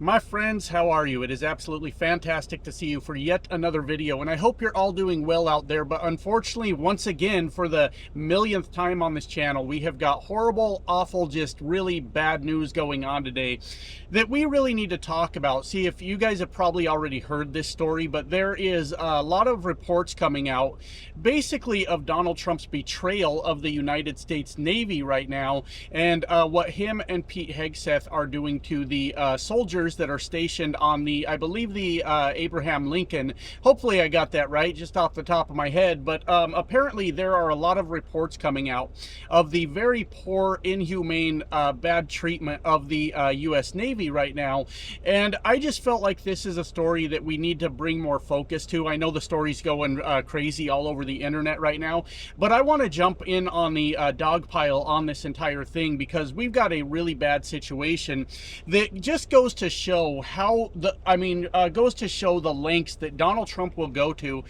My friends, how are you? It is absolutely fantastic to see you for yet another video, and I hope you're all doing well out there. But unfortunately, once again, for the millionth time on this channel, we have got horrible, awful, just really bad news going on today that we really need to talk about. See, if you guys have probably already heard this story, but there is a lot of reports coming out basically of Donald Trump's betrayal of the United States Navy right now, and what him and Pete Hegseth are doing to the soldiers that are stationed on the, I believe, the Abraham Lincoln. Hopefully I got that right, just off the top of my head. But apparently there are a lot of reports coming out of the very poor, inhumane, bad treatment of the U.S. Navy right now. And I just felt like this is a story that we need to bring more focus to. I know the story's going crazy all over the internet right now, but I want to jump in on the dog pile on this entire thing, because we've got a really bad situation that just goes to show how goes to show the lengths that Donald Trump will go to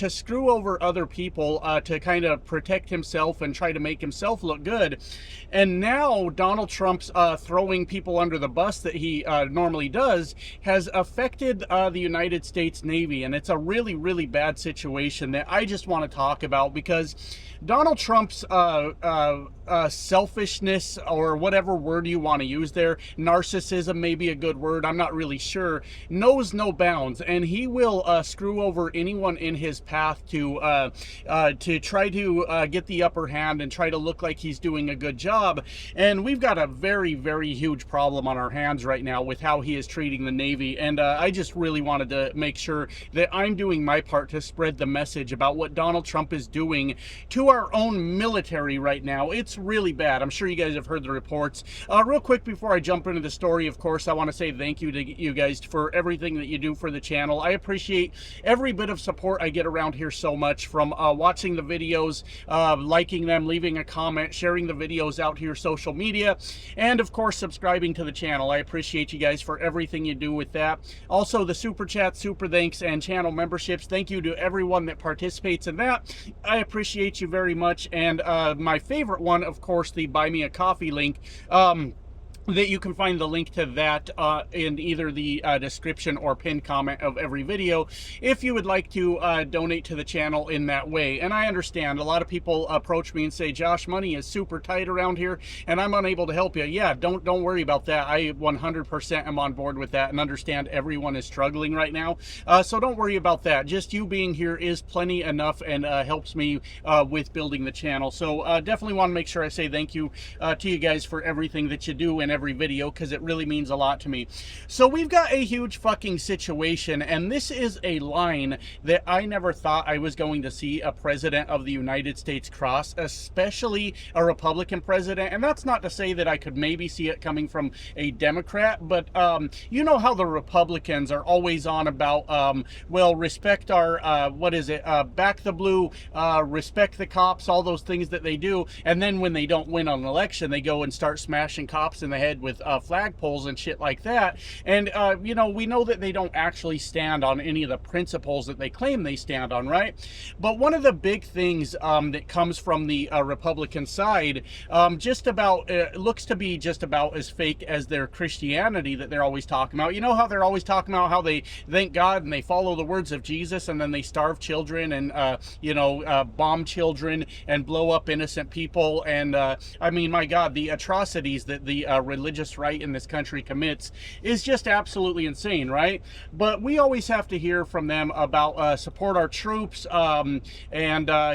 screw over other people, to kind of protect himself and try to make himself look good. And now Donald Trump's throwing people under the bus that he normally does has affected the United States Navy, and it's a really, really bad situation that I just want to talk about, because Donald Trump's selfishness, or whatever word you want to use there, narcissism may be a good word, I'm not really sure, knows no bounds, and he will screw over anyone in his path to try to get the upper hand and try to look like he's doing a good job. And we've got a very, very huge problem on our hands right now with how he is treating the Navy, and I just really wanted to make sure that I'm doing my part to spread the message about what Donald Trump is doing to our own military right now. It's really bad. I'm sure you guys have heard the reports. Real quick before I jump into the story, of course, I want to say thank you to you guys for everything that you do for the channel. I appreciate every bit of support I get around here so much, from watching the videos, liking them, leaving a comment, sharing the videos out to your social media, and of course subscribing to the channel. I appreciate you guys for everything you do with that. Also the super chats, super thanks, and channel memberships. Thank you to everyone that participates in that. I appreciate you very much. And my favorite one, of course, the Buy Me a Coffee link. That you can find the link to that in either the description or pinned comment of every video, if you would like to donate to the channel in that way. And I understand a lot of people approach me and say, Josh, money is super tight around here and I'm unable to help you. Yeah, don't worry about that. I 100% am on board with that and understand everyone is struggling right now. So don't worry about that. Just you being here is plenty enough, and helps me with building the channel. So definitely want to make sure I say thank you to you guys for everything that you do in every video, because it really means a lot to me. So we've got a huge fucking situation, and this is a line that I never thought I was going to see a president of the United States cross, especially a Republican president. And that's not to say that I could maybe see it coming from a Democrat, but you know how the Republicans are always on about well, respect our back the blue, respect the cops, all those things that they do, and then when they don't win an election, they go and start smashing cops in the head with flagpoles and shit like that. And you know, we know that they don't actually stand on any of the principles that they claim they stand on, right? But one of the big things that comes from the Republican side, just about looks to be just about as fake as their Christianity that they're always talking about. You know how they're always talking about how they thank God and they follow the words of Jesus, and then they starve children and you know, bomb children and blow up innocent people. And I mean, my God, the atrocities that the religious right in this country commits is just absolutely insane, right? But we always have to hear from them about support our troops, and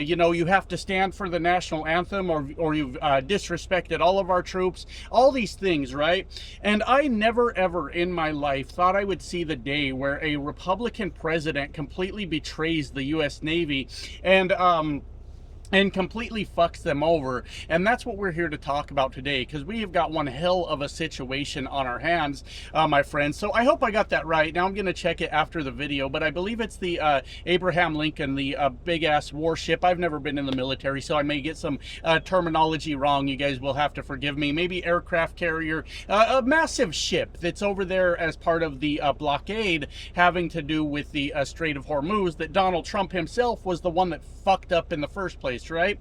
you know, you have to stand for the national anthem, or you've disrespected all of our troops, all these things, right? And I never ever in my life thought I would see the day where a Republican president completely betrays the U.S. Navy and completely fucks them over. And that's what we're here to talk about today, because we have got one hell of a situation on our hands, my friends. So I hope I got that right. Now I'm going to check it after the video, but I believe it's the Abraham Lincoln, the big-ass warship. I've never been in the military, so I may get some terminology wrong. You guys will have to forgive me. Maybe aircraft carrier, a massive ship that's over there as part of the blockade having to do with the Strait of Hormuz that Donald Trump himself was the one that fucked up in the first place. surprised, right?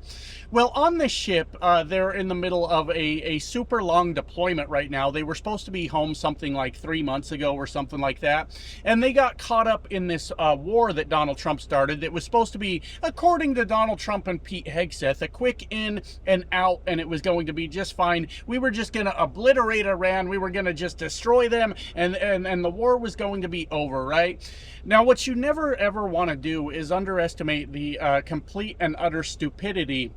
Well, on this ship, they're in the middle of a super long deployment right now. They were supposed to be home something like 3 months ago or something like that. And they got caught up in this war that Donald Trump started that was supposed to be, according to Donald Trump and Pete Hegseth, a quick in and out, and it was going to be just fine. We were just going to obliterate Iran. We were going to just destroy them, and the war was going to be over, right? Now, what you never ever want to do is underestimate the complete and utter stupidity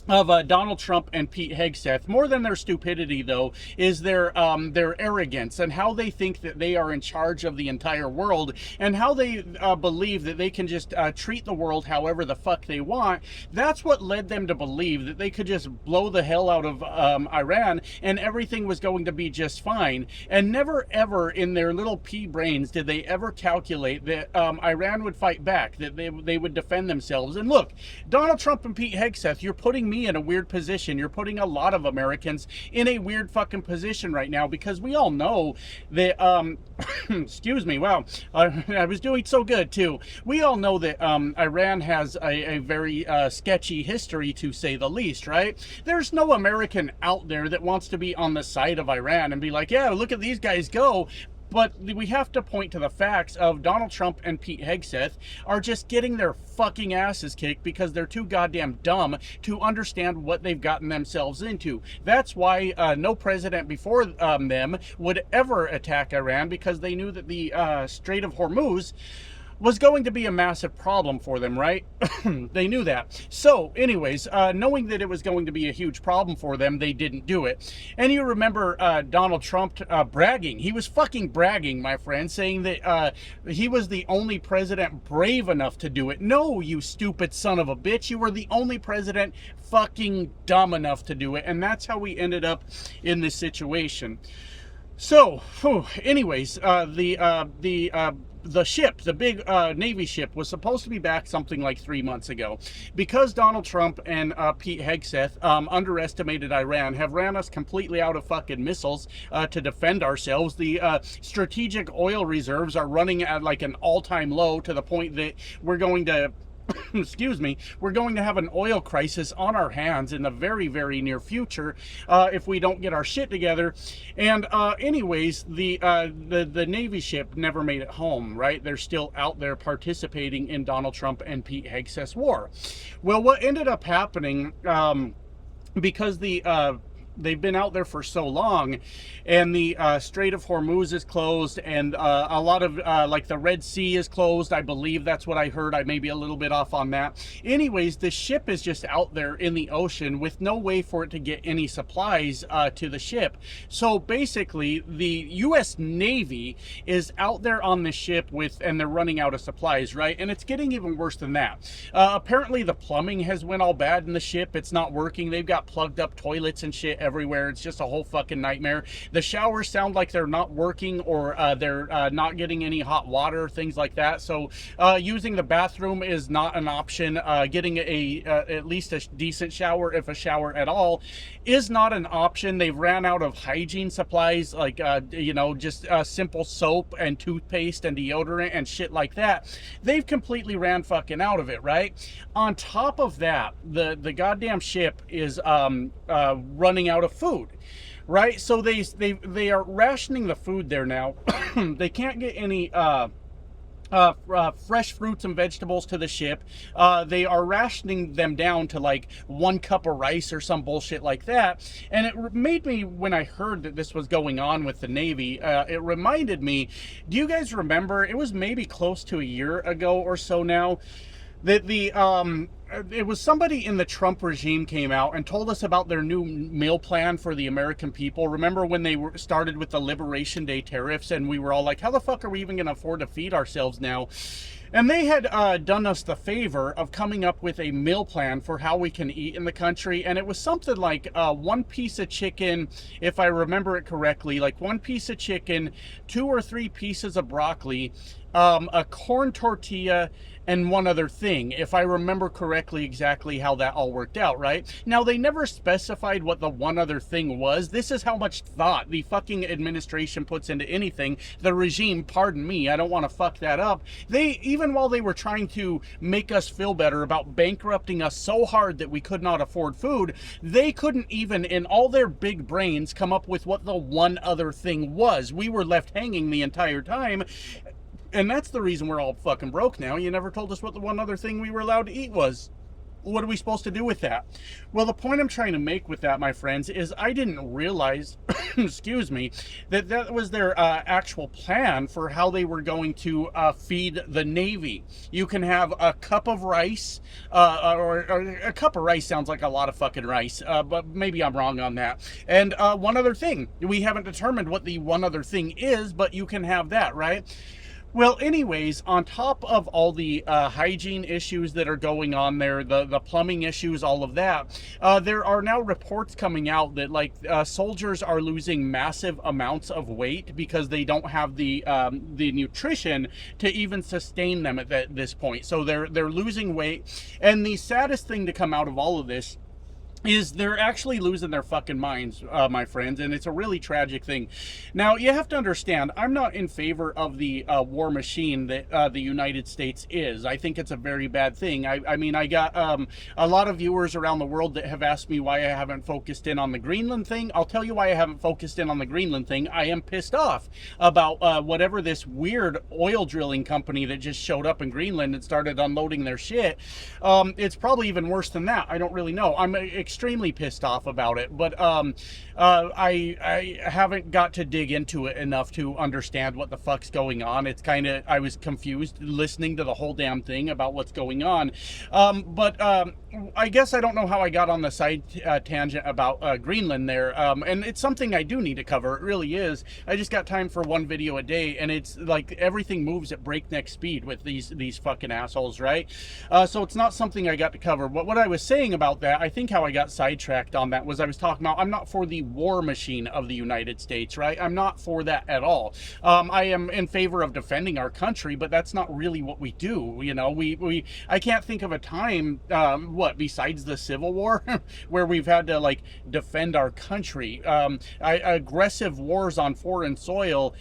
of Donald Trump and Pete Hegseth. More than their stupidity, though, is their arrogance and how they think that they are in charge of the entire world, and how they believe that they can just treat the world however the fuck they want. That's what led them to believe that they could just blow the hell out of Iran and everything was going to be just fine. And never ever in their little pea brains did they ever calculate that Iran would fight back, that they would defend themselves. And look, Donald Trump and Pete Hegseth, you're putting me in a weird position. You're putting a lot of Americans in a weird fucking position right now, because we all know that excuse me, wow, I was doing so good too. We all know that Iran has a very sketchy history, to say the least, right? There's no American out there that wants to be on the side of Iran and be like, yeah, look at these guys go. But we have to point to the facts of Donald Trump and Pete Hegseth are just getting their fucking asses kicked because they're too goddamn dumb to understand what they've gotten themselves into. That's why no president before them would ever attack Iran, because they knew that the Strait of Hormuz was going to be a massive problem for them, right? They knew that. So anyways, knowing that it was going to be a huge problem for them, they didn't do it. And you remember Donald Trump bragging. He was fucking bragging, my friend, saying that he was the only president brave enough to do it. No, you stupid son of a bitch. You were the only president fucking dumb enough to do it. And that's how we ended up in this situation. So, anyways, the ship, the big Navy ship, was supposed to be back something like 3 months ago. Because Donald Trump and Pete Hegseth underestimated Iran, have ran us completely out of fucking missiles to defend ourselves. The strategic oil reserves are running at like an all-time low, to the point that we're going to excuse me, we're going to have an oil crisis on our hands in the very, very near future if we don't get our shit together. And anyways, the Navy ship never made it home, right? They're still out there participating in Donald Trump and Pete Hegseth's war. Well, what ended up happening, because they've been out there for so long, and the Strait of Hormuz is closed, and a lot of like the Red Sea is closed. I believe that's what I heard. I may be a little bit off on that. Anyways, the ship is just out there in the ocean with no way for it to get any supplies to the ship. So basically, the U.S. Navy is out there on the ship and they're running out of supplies, right? And it's getting even worse than that. Apparently, the plumbing has went all bad in the ship. It's not working. They've got plugged up toilets and shit everywhere. It's just a whole fucking nightmare. The showers sound like they're not working, or they're not getting any hot water, things like that. So using the bathroom is not an option. Getting at least a decent shower, if a shower at all, is not an option. They've ran out of hygiene supplies, like you know, just simple soap and toothpaste and deodorant and shit like that. They've completely ran fucking out of it, right? On top of that, the goddamn ship is running out of food, right? So they are rationing the food there now. They can't get any fresh fruits and vegetables to the ship. They are rationing them down to like 1 cup of rice or some bullshit like that. And it made me, when I heard that this was going on with the Navy, it reminded me, do you guys remember, it was maybe close to a year ago or so now, that it was somebody in the Trump regime came out and told us about their new meal plan for the American people. Remember when they started with the Liberation Day tariffs, and we were all like, how the fuck are we even going to afford to feed ourselves now? And they had done us the favor of coming up with a meal plan for how we can eat in the country. And it was something like 1 piece of chicken, if I remember it correctly, like 1 piece of chicken, 2 or 3 pieces of broccoli, a corn tortilla, and one other thing, if I remember correctly exactly how that all worked out, right? Now, they never specified what the one other thing was. This is how much thought the fucking administration puts into anything. The regime, pardon me, I don't want to fuck that up. They, even while they were trying to make us feel better about bankrupting us so hard that we could not afford food, they couldn't even, in all their big brains, come up with what the one other thing was. We were left hanging the entire time. And that's the reason we're all fucking broke now. You never told us what the one other thing we were allowed to eat was. What are we supposed to do with that? Well, the point I'm trying to make with that, my friends, is I didn't realize, excuse me, that was their actual plan for how they were going to feed the Navy. You can have a cup of rice, or a cup of rice sounds like a lot of fucking rice, but maybe I'm wrong on that. And one other thing, we haven't determined what the one other thing is, but you can have that, right? Well, anyways, on top of all the hygiene issues that are going on there, the plumbing issues, all of that, there are now reports coming out that soldiers are losing massive amounts of weight because they don't have the nutrition to even sustain them at this point. So they're losing weight, and the saddest thing to come out of all of this is they're actually losing their fucking minds, my friends, and it's a really tragic thing. Now, you have to understand, I'm not in favor of the war machine that the United States is. I think it's a very bad thing. I mean, I got a lot of viewers around the world that have asked me why I haven't focused in on the Greenland thing. I'll tell you why I haven't focused in on the Greenland thing. I am pissed off about whatever this weird oil drilling company that just showed up in Greenland and started unloading their shit. It's probably even worse than that. I don't really know. I'm extremely pissed off about it, but I haven't got to dig into it enough to understand what the fuck's going on. It's kind of, I was confused listening to the whole damn thing about what's going on. But I guess I don't know how I got on the side tangent about Greenland there. And it's something I do need to cover. It really is. I just got time for one video a day, and it's like everything moves at breakneck speed with these fucking assholes, right? So it's not something I got to cover. But what I was saying about that, I think how I got sidetracked on that was I was talking about I'm not for the war machine of the United States, right? I'm not for that at all. I am in favor of defending our country, but that's not really what we do. You know, I can't think of a time, besides the Civil War, where we've had to defend our country. Aggressive wars on foreign soil,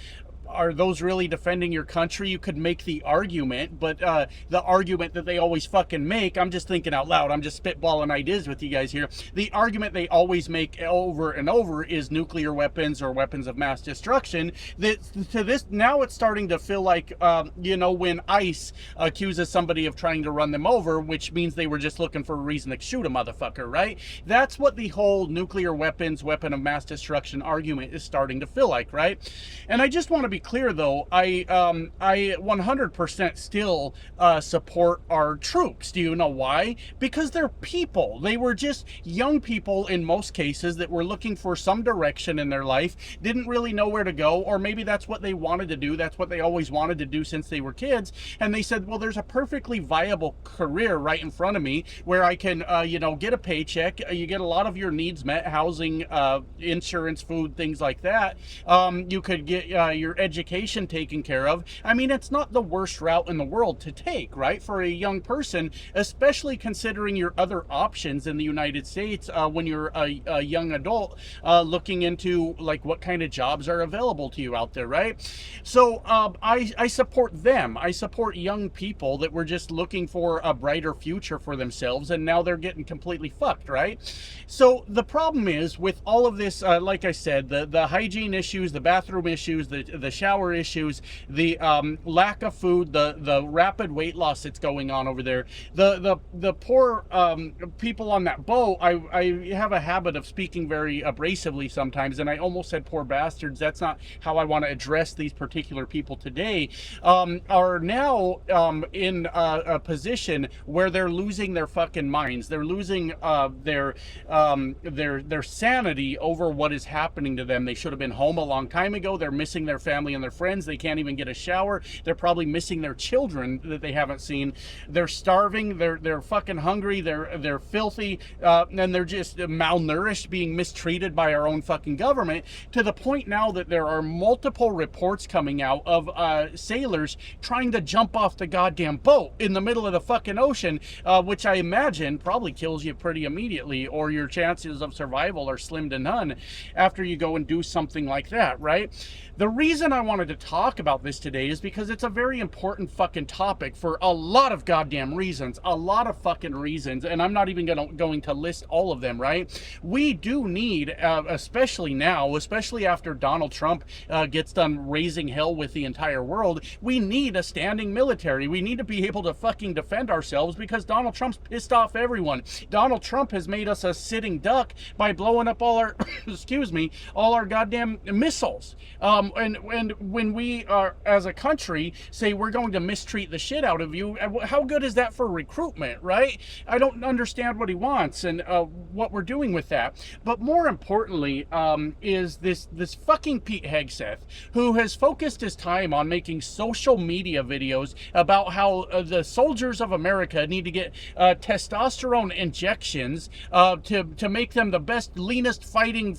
are those really defending your country? You could make the argument, but the argument that they always fucking make, I'm just thinking out loud, I'm just spitballing ideas with you guys here. The argument they always make over and over is nuclear weapons or weapons of mass destruction. Now it's starting to feel like, when ICE accuses somebody of trying to run them over, which means they were just looking for a reason to shoot a motherfucker, right? That's what the whole nuclear weapons, weapon of mass destruction argument is starting to feel like, right? And I just want to be clear, though, I 100% still support our troops. Do you know why? Because they're people. They were just young people in most cases that were looking for some direction in their life, didn't really know where to go, or maybe that's what they wanted to do. That's what they always wanted to do since they were kids. And they said, well, there's a perfectly viable career right in front of me where I can, get a paycheck. You get a lot of your needs met, housing, insurance, food, things like that. You could get your education taken care of. I mean, it's not the worst route in the world to take, right? For a young person, especially considering your other options in the United States when you're a young adult looking into what kind of jobs are available to you out there, right? So I support them. I support young people that were just looking for a brighter future for themselves, and now they're getting completely fucked, right? So the problem is with all of this, like I said, the hygiene issues, the bathroom issues, the shower issues, the lack of food, the rapid weight loss that's going on over there, the poor people on that boat. I have a habit of speaking very abrasively sometimes, and I almost said poor bastards. That's not how I want to address these particular people today. Are now in a position where they're losing their fucking minds. They're losing their sanity over what is happening to them. They should have been home a long time ago. They're missing their family family and their friends. They can't even get a shower. They're probably missing their children that they haven't seen. They're starving. They're fucking hungry. They're filthy, and they're just malnourished, being mistreated by our own fucking government, to the point now that there are multiple reports coming out of sailors trying to jump off the goddamn boat in the middle of the fucking ocean, which I imagine probably kills you pretty immediately, or your chances of survival are slim to none after you go and do something like that, right? The reason I wanted to talk about this today is because it's a very important fucking topic for a lot of goddamn reasons, a lot of fucking reasons, and I'm not even going to list all of them, right? We do need, especially now, especially after Donald Trump gets done raising hell with the entire world, we need a standing military. We need to be able to fucking defend ourselves, because Donald Trump's pissed off everyone. Donald Trump has made us a sitting duck by blowing up all our, excuse me, all our goddamn missiles. And when we are, as a country, say we're going to mistreat the shit out of you, how good is that for recruitment, right? I don't understand what he wants and what we're doing with that. But more importantly, is this fucking Pete Hegseth, who has focused his time on making social media videos about how the soldiers of America need to get testosterone injections to make them the best, leanest fighting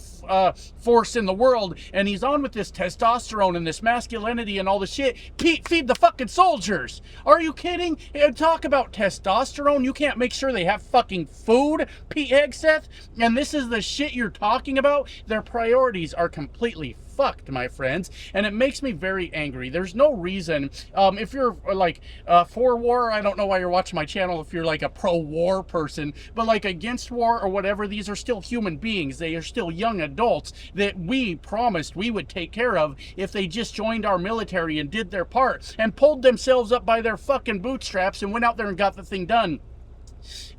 force in the world. And he's on with this testosterone and this masculinity and all the shit. Pete, feed the fucking soldiers. Are you kidding? Talk about testosterone. You can't make sure they have fucking food, Pete Hegseth? And this is the shit you're talking about? Their priorities are completely fucked, my friends, and it makes me very angry. There's no reason, if you're like for war, I don't know why you're watching my channel if you're like a pro-war person, but like against war or whatever, these are still human beings. They are still young adults that we promised we would take care of if they just joined our military and did their part and pulled themselves up by their fucking bootstraps and went out there and got the thing done.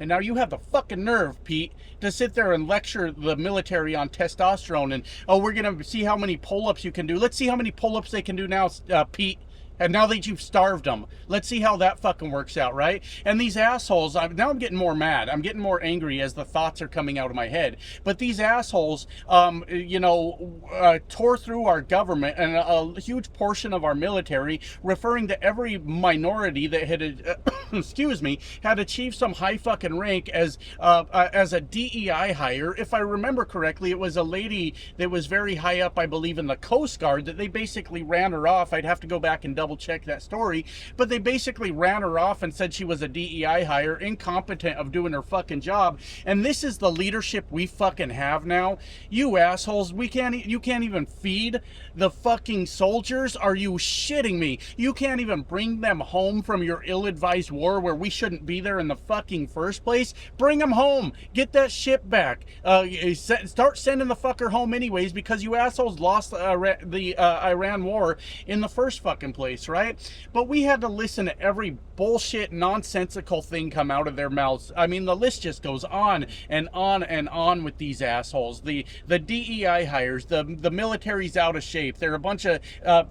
And now you have the fucking nerve, Pete, to sit there and lecture the military on testosterone and, oh, we're going to see how many pull-ups you can do. Let's see how many pull-ups they can do now, Pete. And now that you've starved them, let's see how that fucking works out, right? And these assholes, now I'm getting more mad. I'm getting more angry as the thoughts are coming out of my head. But these assholes, tore through our government and a huge portion of our military, referring to every minority that had, excuse me, had achieved some high fucking rank as a DEI hire. If I remember correctly, it was a lady that was very high up, I believe, in the Coast Guard, that they basically ran her off. I'd have to go back and double check that story, but they basically ran her off and said she was a DEI hire, incompetent of doing her fucking job. And this is the leadership we fucking have now. You assholes, you can't even feed the fucking soldiers. Are you shitting me? You can't even bring them home from your ill-advised war where we shouldn't be there in the fucking first place. Bring them home. Get that ship back. Start sending the fucker home anyways, because you assholes lost the Iran war in the first fucking place, right? But we had to listen to every bullshit, nonsensical thing come out of their mouths. I mean, the list just goes on and on and on with these assholes. The DEI hires, the military's out of shape. They're a bunch of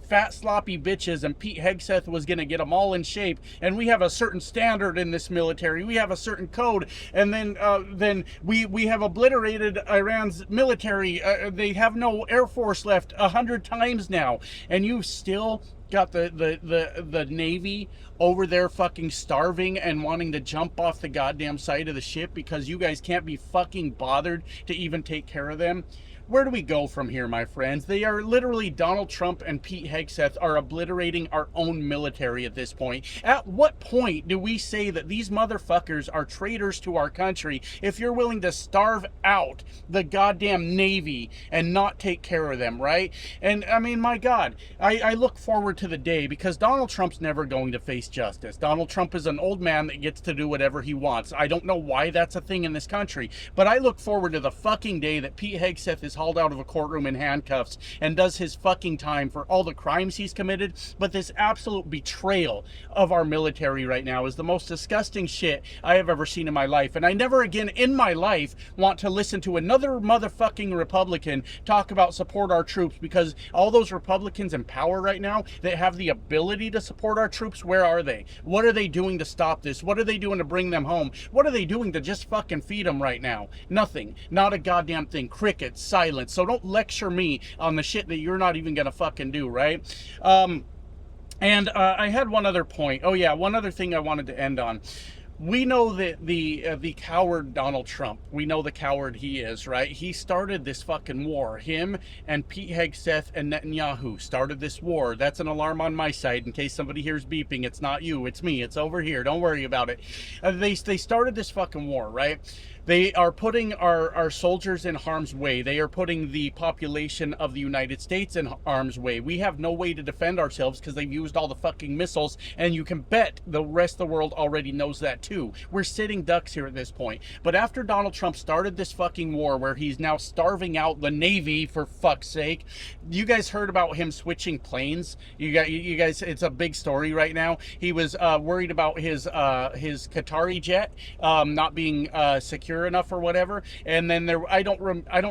fat, sloppy bitches, and Pete Hegseth was going to get them all in shape. And we have a certain standard in this military. We have a certain code. And then we have obliterated Iran's military. They have no air force left 100 times now. And you still got the Navy over there fucking starving and wanting to jump off the goddamn side of the ship because you guys can't be fucking bothered to even take care of them. Where do we go from here, my friends? They are literally, Donald Trump and Pete Hegseth are obliterating our own military at this point. At what point do we say that these motherfuckers are traitors to our country if you're willing to starve out the goddamn Navy and not take care of them, right? And I mean, my God, I look forward to the day, because Donald Trump's never going to face justice. Donald Trump is an old man that gets to do whatever he wants. I don't know why that's a thing in this country, but I look forward to the fucking day that Pete Hegseth is hauled out of a courtroom in handcuffs and does his fucking time for all the crimes he's committed. But this absolute betrayal of our military right now is the most disgusting shit I have ever seen in my life. And I never again in my life want to listen to another motherfucking Republican talk about support our troops, because all those Republicans in power right now that have the ability to support our troops, where are they? What are they doing to stop this? What are they doing to bring them home? What are they doing to just fucking feed them right now? Nothing. Not a goddamn thing. Crickets, silence. silence. So don't lecture me on the shit that you're not even gonna fucking do, right? And I had one other point. Oh yeah, one other thing I wanted to end on. We know that the coward Donald Trump, we know the coward he is, right? He started this fucking war. Him and Pete Hegseth and Netanyahu started this war. That's an alarm on my side in case somebody hears beeping. It's not you, it's me. It's over here. Don't worry about it. They started this fucking war, right? They are putting our soldiers in harm's way. They are putting the population of the United States in harm's way. We have no way to defend ourselves because they've used all the fucking missiles, and you can bet the rest of the world already knows that too. We're sitting ducks here at this point. But after Donald Trump started this fucking war where he's now starving out the Navy, for fuck's sake, you guys heard about him switching planes? You guys, it's a big story right now. He was worried about his Qatari jet not being secure enough or whatever, and then I don't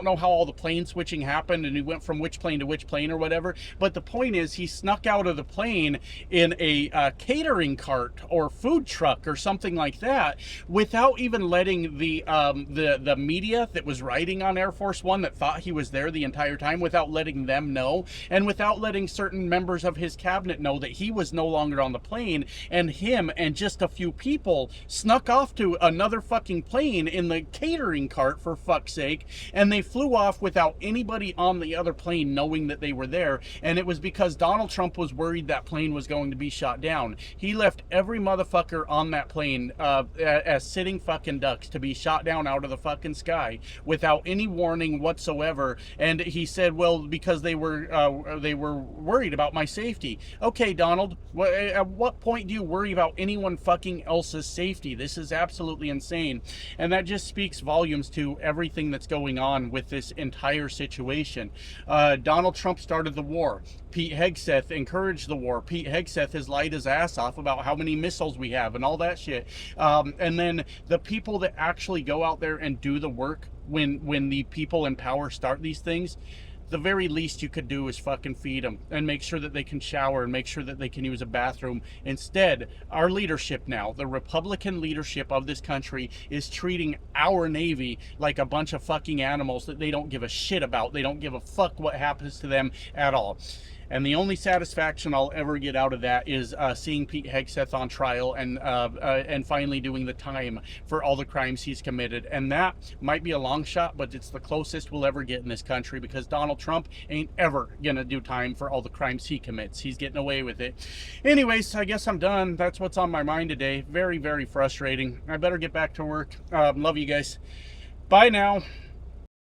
know how all the plane switching happened and he went from which plane to which plane or whatever, but the point is he snuck out of the plane in a catering cart or food truck or something like that without even letting the media that was riding on Air Force One that thought he was there the entire time, without letting them know, and without letting certain members of his cabinet know that he was no longer on the plane, and him and just a few people snuck off to another fucking plane in the catering cart, for fuck's sake, and they flew off without anybody on the other plane knowing that they were there. And it was because Donald Trump was worried that plane was going to be shot down. He left every motherfucker on that plane as sitting fucking ducks to be shot down out of the fucking sky without any warning whatsoever. And he said, well, because they were worried about my safety. Okay, Donald, at what point do you worry about anyone fucking else's safety? This is absolutely insane, and that just speaks volumes to everything that's going on with this entire situation. Donald Trump started the war. Pete Hegseth encouraged the war. Pete Hegseth has lied his ass off about how many missiles we have and all that shit. And then the people that actually go out there and do the work when the people in power start these things, the very least you could do is fucking feed them and make sure that they can shower and make sure that they can use a bathroom. Instead, our leadership now, the Republican leadership of this country, is treating our Navy like a bunch of fucking animals that they don't give a shit about. They don't give a fuck what happens to them at all. And the only satisfaction I'll ever get out of that is seeing Pete Hegseth on trial and finally doing the time for all the crimes he's committed. And that might be a long shot, but it's the closest we'll ever get in this country, because Donald Trump ain't ever gonna do time for all the crimes he commits. He's getting away with it. Anyways, I guess I'm done. That's what's on my mind today. Very, very frustrating. I better get back to work. Love you guys. Bye now.